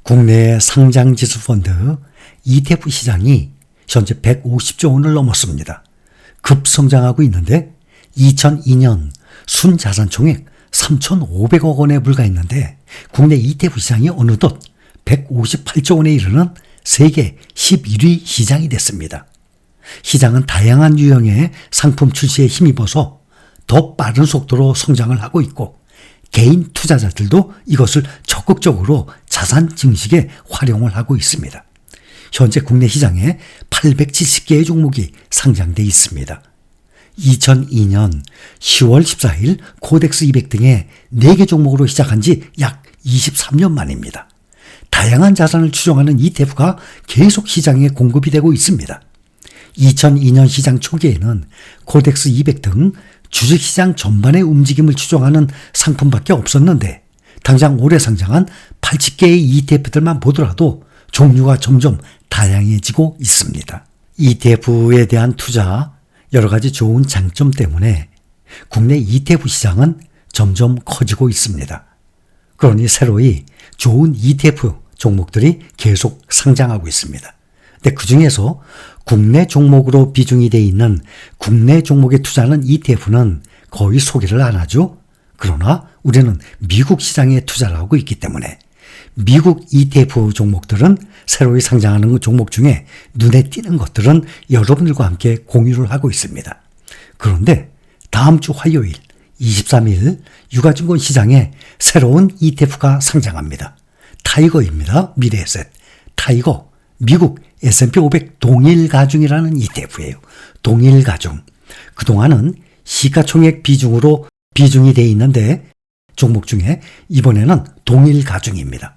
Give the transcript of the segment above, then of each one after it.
국내 상장지수펀드 ETF 시장이 현재 150조 원을 넘었습니다. 급성장하고 있는데 2002년 순자산총액 3,500억 원에 불과했는데 국내 ETF 시장이 어느덧 158조 원에 이르는 세계 11위 시장이 됐습니다. 시장은 다양한 유형의 상품 출시에 힘입어서 더 빠른 속도로 성장을 하고 있고 개인 투자자들도 이것을 적극적으로 자산 증식에 활용을 하고 있습니다. 현재 국내 시장에 870개의 종목이 상장돼 있습니다. 2002년 10월 14일 코덱스 200 등의 4개 종목으로 시작한 지 약 23년 만입니다. 다양한 자산을 추종하는 ETF가 계속 시장에 공급이 되고 있습니다. 2002년 시장 초기에는 코덱스 200 등 주식시장 전반의 움직임을 추종하는 상품밖에 없었는데 당장 올해 상장한 80개의 ETF들만 보더라도 종류가 점점 다양해지고 있습니다. ETF에 대한 투자, 여러 가지 좋은 장점 때문에 국내 ETF 시장은 점점 커지고 있습니다. 그러니 새로이 좋은 ETF 종목들이 계속 상장하고 있습니다. 근데 그 중에서 국내 종목으로 비중이 돼 있는 국내 종목에 투자하는 ETF는 거의 소개를 안 하죠. 그러나 우리는 미국 시장에 투자를 하고 있기 때문에 미국 ETF 종목들은 새로이 상장하는 종목 중에 눈에 띄는 것들은 여러분들과 함께 공유를 하고 있습니다. 그런데 다음 주 화요일 23일 유가증권 시장에 새로운 ETF가 상장합니다. 타이거입니다. 미래에셋. 타이거 미국 S&P 500 동일가중이라는 ETF예요. 동일가중. 그동안은 시가총액 비중으로 비중이 되어 있는데 종목 중에 이번에는 동일가중입니다.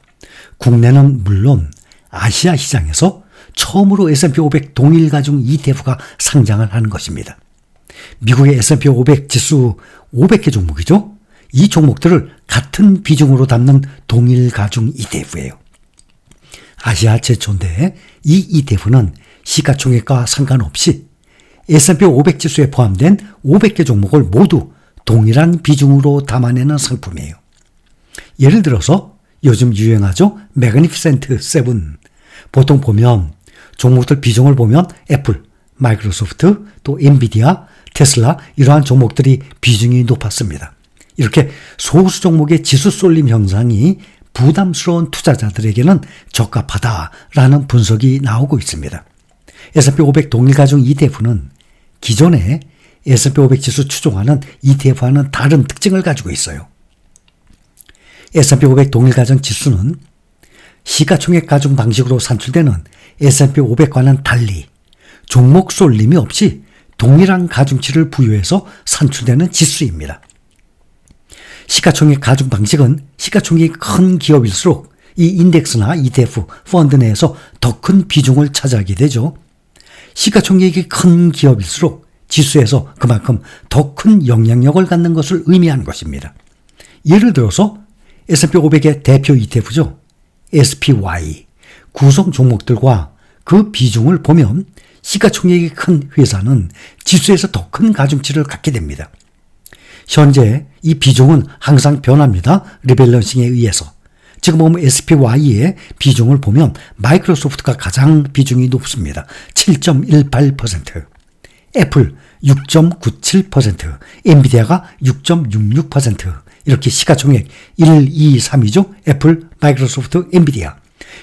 국내는 물론 아시아 시장에서 처음으로 S&P 500 동일가중 ETF가 상장을 하는 것입니다. 미국의 S&P 500 지수 500개 종목이죠. 이 종목들을 같은 비중으로 담는 동일가중 ETF예요. 아시아 최초인데 이 ETF는 시가총액과 상관없이 S&P 500 지수에 포함된 500개 종목을 모두 동일한 비중으로 담아내는 상품이에요. 예를 들어서 요즘 유행하죠? 매그니피센트 7. 보통 보면 종목들 비중을 보면 애플, 마이크로소프트, 또 엔비디아, 테슬라 이러한 종목들이 비중이 높았습니다. 이렇게 소수 종목의 지수 쏠림 현상이 부담스러운 투자자들에게는 적합하다라는 분석이 나오고 있습니다. S&P 500 동일가중 ETF는 기존의 S&P 500 지수 추종하는 ETF와는 다른 특징을 가지고 있어요. S&P 500 동일가중 지수는 시가총액 가중 방식으로 산출되는 S&P 500과는 달리 종목 쏠림이 없이 동일한 가중치를 부여해서 산출되는 지수입니다. 시가총액 가중 방식은 시가총액이 큰 기업일수록 이 인덱스나 ETF, 펀드 내에서 더 큰 비중을 차지하게 되죠. 시가총액이 큰 기업일수록 지수에서 그만큼 더 큰 영향력을 갖는 것을 의미하는 것입니다. 예를 들어서 S&P 500의 대표 ETF죠. SPY, 구성 종목들과 그 비중을 보면 시가총액이 큰 회사는 지수에서 더 큰 가중치를 갖게 됩니다. 현재 이 비중은 항상 변합니다. 리밸런싱에 의해서. 지금 보면 SPY의 비중을 보면 마이크로소프트가 가장 비중이 높습니다. 7.18%, 애플 6.97%, 엔비디아가 6.66%, 이렇게 시가총액 1, 2, 3이죠. 애플, 마이크로소프트, 엔비디아.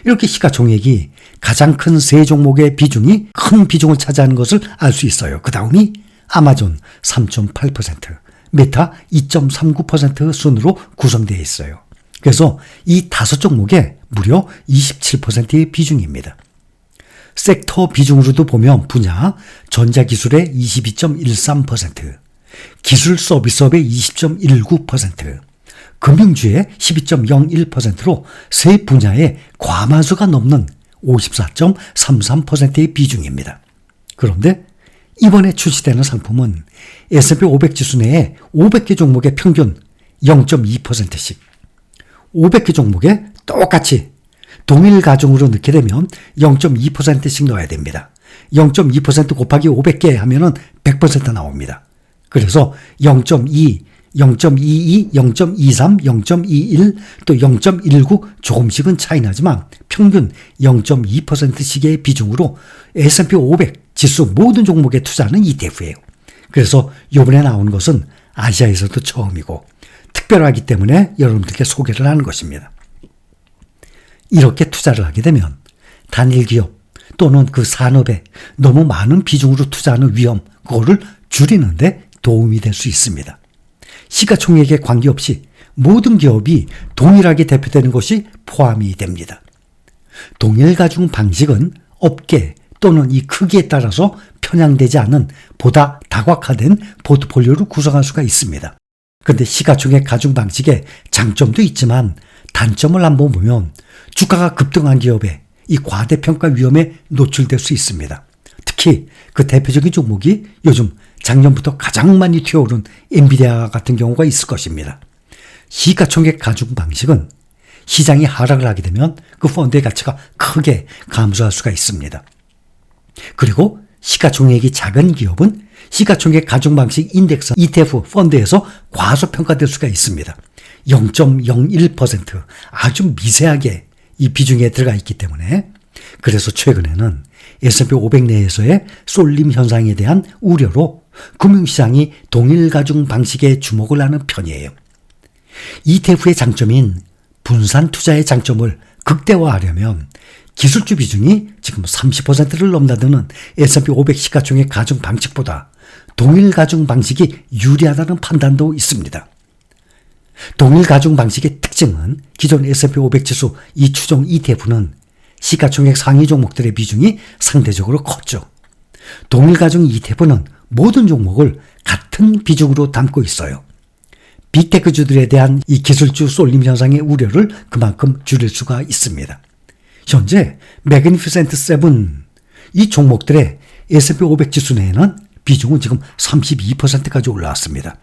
이렇게 시가총액이 가장 큰 세 종목의 비중이 큰 비중을 차지하는 것을 알 수 있어요. 그 다음이 아마존 3.8%, 메타 2.39% 순으로 구성되어 있어요. 그래서 이 5 종목에 무려 27%의 비중입니다. 섹터 비중으로도 보면 분야, 전자기술의 22.13%, 기술 서비스업의 20.19%, 금융주의 12.01%로 세 분야의 과반수가 넘는 54.33%의 비중입니다. 그런데 이번에 출시되는 상품은 S&P 500 지수 내에 500개 종목의 평균 0.2%씩 500개 종목에 똑같이 동일 가중으로 넣게 되면 0.2%씩 넣어야 됩니다. 0.2% 곱하기 500개 하면은 100% 나옵니다. 그래서 0.2, 0.22, 0.23, 0.21, 또 0.19 조금씩은 차이 나지만 평균 0.2%씩의 비중으로 S&P 500 지수 모든 종목에 투자하는 ETF예요. 그래서 이번에 나온 것은 아시아에서도 처음이고 특별하기 때문에 여러분들께 소개를 하는 것입니다. 이렇게 투자를 하게 되면 단일 기업 또는 그 산업에 너무 많은 비중으로 투자하는 위험, 그거를 줄이는데 도움이 될 수 있습니다. 시가총액에 관계없이 모든 기업이 동일하게 대표되는 것이 포함이 됩니다. 동일 가중 방식은 업계 또는 이 크기에 따라서 편향되지 않은 보다 다각화된 포트폴리오를 구성할 수가 있습니다. 그런데 시가총액 가중 방식의 장점도 있지만 단점을 한번 보면 주가가 급등한 기업에 이 과대평가 위험에 노출될 수 있습니다. 특히 그 대표적인 종목이 요즘 작년부터 가장 많이 튀어오른 엔비디아 같은 경우가 있을 것입니다. 시가총액 가중 방식은 시장이 하락을 하게 되면 그 펀드의 가치가 크게 감소할 수가 있습니다. 그리고 시가총액이 작은 기업은 시가총액 가중 방식 인덱스 ETF 펀드에서 과소평가될 수가 있습니다. 0.01% 아주 미세하게 이 비중에 들어가 있기 때문에 그래서 최근에는 S&P 500 내에서의 쏠림 현상에 대한 우려로 금융시장이 동일 가중 방식에 주목을 하는 편이에요. ETF의 장점인 분산 투자의 장점을 극대화하려면 기술주 비중이 지금 30%를 넘나드는 S&P 500 시가총액 가중 방식보다 동일 가중 방식이 유리하다는 판단도 있습니다. 동일 가중 방식의 특징은 기존 S&P 500 지수 이 추종 ETF는 시가총액 상위 종목들의 비중이 상대적으로 컸죠. 동일 가중 ETF는 모든 종목을 같은 비중으로 담고 있어요. 빅테크주들에 대한 이 기술주 쏠림 현상의 우려를 그만큼 줄일 수가 있습니다. 현재 매그니피센트 7 이 종목들의 S&P 500 지수 내에는 비중은 지금 32%까지 올라왔습니다.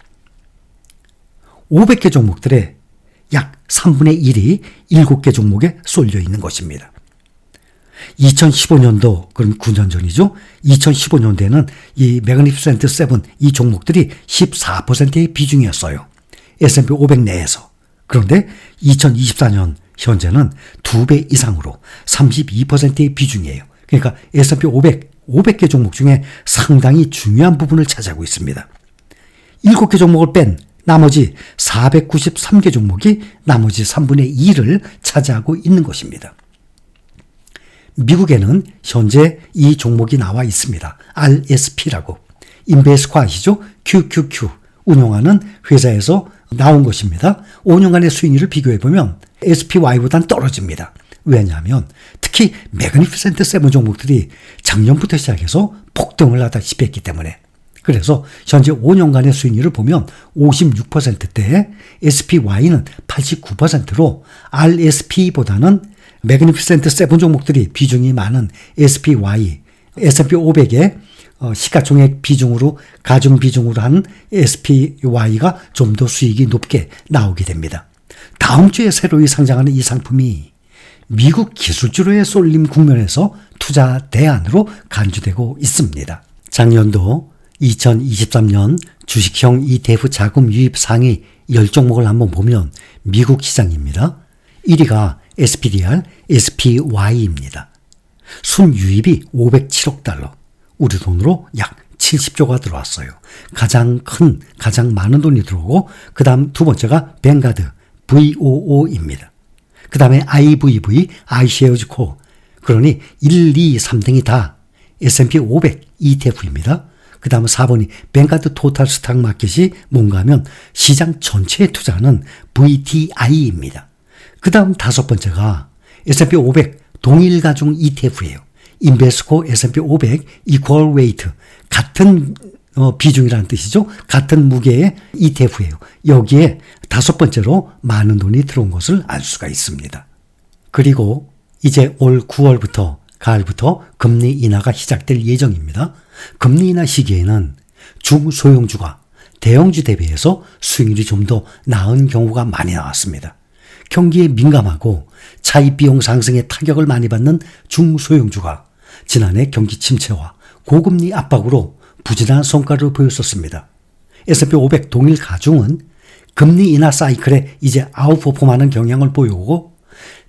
500개 종목들의 약 3분의 1이 7개 종목에 쏠려 있는 것입니다. 2015년도, 그럼 9년 전이죠. 2015년도에는 이 매그니피센트 7 이 종목들이 14%의 비중이었어요. S&P 500 내에서. 그런데 2024년 현재는 2배 이상으로 32%의 비중이에요. 그러니까 S&P 500개 종목 중에 상당히 중요한 부분을 차지하고 있습니다. 7개 종목을 뺀 나머지 493개 종목이 나머지 3분의 2를 차지하고 있는 것입니다. 미국에는 현재 이 종목이 나와 있습니다. RSP라고. 인베스코 아시죠? QQQ 운용하는 회사에서 나온 것입니다. 5년간의 수익률을 비교해보면 SPY보다는 떨어집니다. 왜냐하면 특히 매그니피센트 7 종목들이 작년부터 시작해서 폭등을 하다시피 했기 때문에. 그래서 현재 5년간의 수익률을 보면 56%대에 SPY는 89%로 RSP보다는 매그니피센트 7 종목들이 비중이 많은 SPY, S&P 500의 시가총액 비중으로 가중 비중으로 한 SPY가 좀 더 수익이 높게 나오게 됩니다. 다음 주에 새로이 상장하는 이 상품이 미국 기술주로의 쏠림 국면에서 투자 대안으로 간주되고 있습니다. 작년도 2023년 주식형 ETF 자금 유입 상위 10종목을 한번 보면 미국 시장입니다. 1위가 SPDR, SPY입니다. 순유입이 507억 달러, 우리 돈으로 약 70조가 들어왔어요. 가장 많은 돈이 들어오고 그 다음 두 번째가 뱅가드, VOO입니다. 그 다음에 IVV, iShares Co. 그러니 1, 2, 3등이 다 S&P 500 ETF입니다. 그 다음 4번이 뱅가드 토탈 스탁 마켓이 뭔가 하면 시장 전체에 투자하는 VTI입니다. 그 다음 다섯 번째가 S&P 500 동일 가중 ETF예요. 인베스코 S&P 500 Equal Weight 같은 비중이라는 뜻이죠. 같은 무게의 ETF예요. 여기에 다섯 번째로 많은 돈이 들어온 것을 알 수가 있습니다. 그리고 이제 올 9월부터 가을부터 금리 인하가 시작될 예정입니다. 금리 인하 시기에는 중소형주가 대형주 대비해서 수익률이 좀 더 나은 경우가 많이 나왔습니다. 경기에 민감하고 차입 비용 상승에 타격을 많이 받는 중소형주가 지난해 경기 침체와 고금리 압박으로 부진한 성과를 보였었습니다. S&P 500 동일 가중은 금리 인하 사이클에 이제 아웃퍼폼하는 경향을 보여오고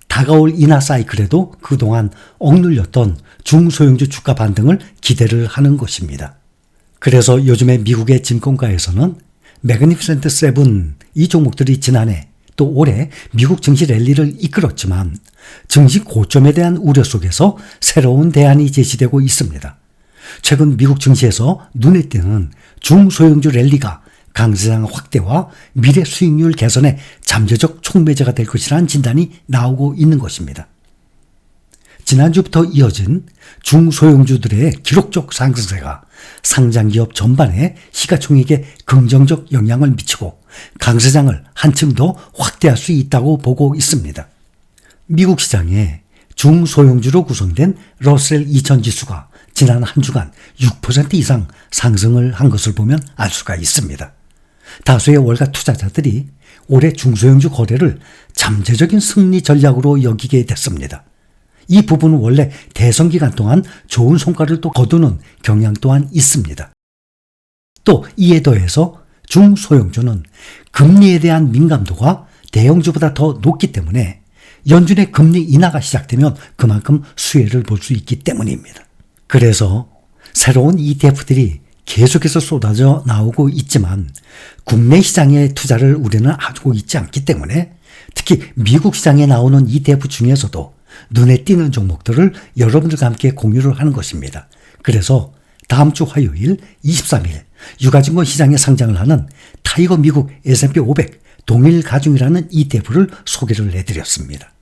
다가올 인하 사이클에도 그동안 억눌렸던 중소형주 주가 반등을 기대를 하는 것입니다. 그래서 요즘에 미국의 증권가에서는 매그니피센트 세븐 이 종목들이 지난해 또 올해 미국 증시 랠리를 이끌었지만 증시 고점에 대한 우려 속에서 새로운 대안이 제시되고 있습니다. 최근 미국 증시에서 눈에 띄는 중소형주 랠리가 강세장 확대와 미래 수익률 개선의 잠재적 촉매제가 될 것이라는 진단이 나오고 있는 것입니다. 지난주부터 이어진 중소형주들의 기록적 상승세가 상장기업 전반에 시가총액에 긍정적 영향을 미치고 강세장을 한층 더 확대할 수 있다고 보고 있습니다. 미국 시장에 중소형주로 구성된 러셀 2000 지수가 지난 한 주간 6% 이상 상승을 한 것을 보면 알 수가 있습니다. 다수의 월가 투자자들이 올해 중소형주 거래를 잠재적인 승리 전략으로 여기게 됐습니다. 이 부분은 원래 대선 기간 동안 좋은 성과를 또 거두는 경향 또한 있습니다. 또 이에 더해서 중소형주는 금리에 대한 민감도가 대형주보다 더 높기 때문에 연준의 금리 인하가 시작되면 그만큼 수혜를 볼 수 있기 때문입니다. 그래서 새로운 ETF들이 계속해서 쏟아져 나오고 있지만 국내 시장의 투자를 우리는 하고 있지 않기 때문에 특히 미국 시장에 나오는 ETF 중에서도 눈에 띄는 종목들을 여러분들과 함께 공유를 하는 것입니다. 그래서 다음 주 화요일 23일 유가증권 시장에 상장을 하는 타이거 미국 S&P 500 동일 가중이라는 ETF를 소개를 해드렸습니다.